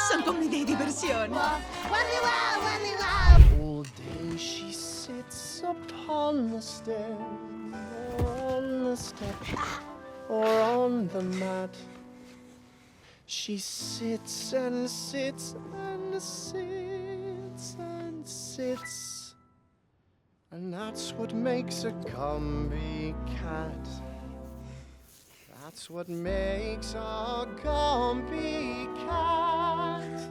Son comida y diversión. All day she sits upon the stairs, or on the steps, or on the mat. She sits and sits and sits and sits, and that's what makes a Gumby cat. That's what makes a Gumby cat.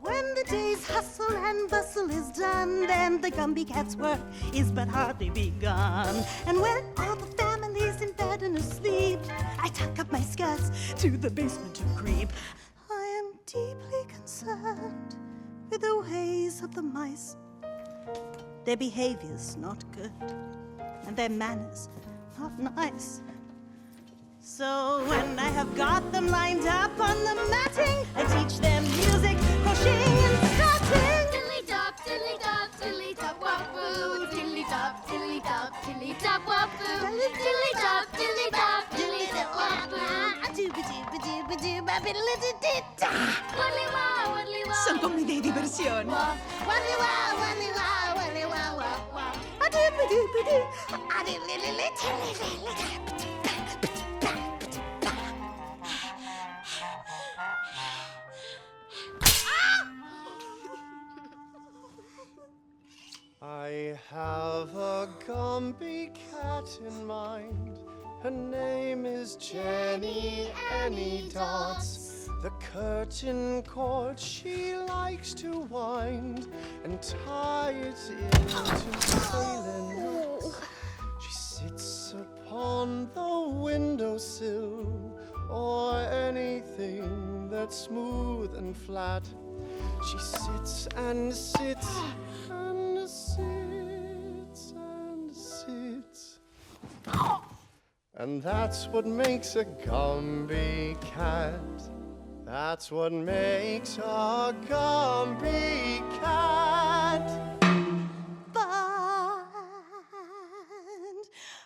When the day's hustle and bustle is done, then the Gumby cat's work is but hardly begun. And when all the family's in bed and asleep, I tuck up my skirts to the basement to creep. I am deeply concerned with the ways of the mice. Their behavior's not good, and their manners not nice. So when I have got them lined up on the matting, I teach them music, crocheting and starting. Dilly-dop, dilly-dop, dilly-dop, wop-boo. Dilly-dop, dilly-dop, dilly-dop, wop-boo. Dilly-dop, dilly-dop, dilly-dop, wop-boo. A-dooba-dooba-dooba-biddle-a-doo-doo-da. Waddly-wow, waddly-wow. Son comida y diversión. Waddly-wow, waddly-wow, waddly-wow-wow-wow. A-dooba-dooba-doo. A-diddly-lily-tilly-lily-doo. I have a Gumby cat in mind. Her name is Jenny Anydots. The curtain cord she likes to wind and tie it into sailor knots. She sits upon the windowsill or anything that's smooth and flat. She sits and sits and sits and sits. And that's what makes a Gumby cat. That's what makes a Gumby cat. But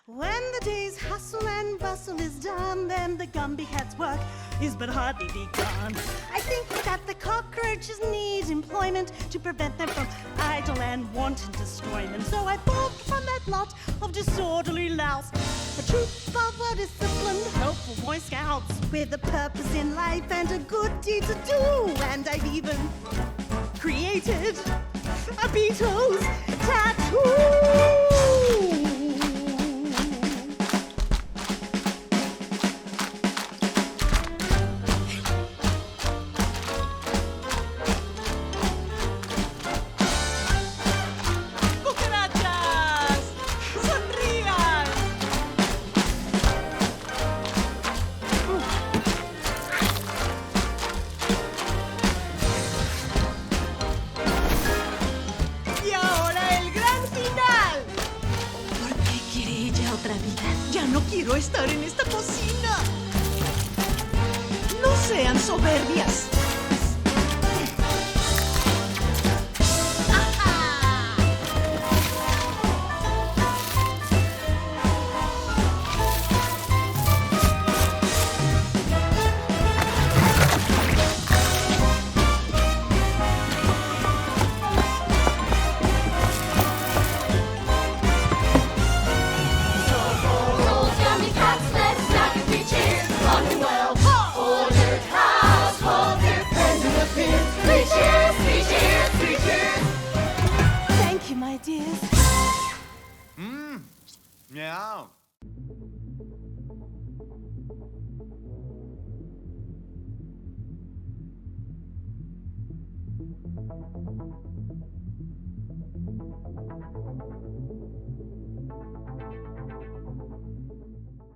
when the day's hustle and bustle is done, then the Gumby cat's work is but hardly begun. I think that the cockroaches need employment to prevent them from idle and wanton destroyment. So I formed from that lot of disorderly louse a troop of well-disciplined, helpful Boy Scouts with a purpose in life and a good deed to do. And I've even created a Beatles tattoo. Quiero estar en esta cocina. No sean soberbias. Meow.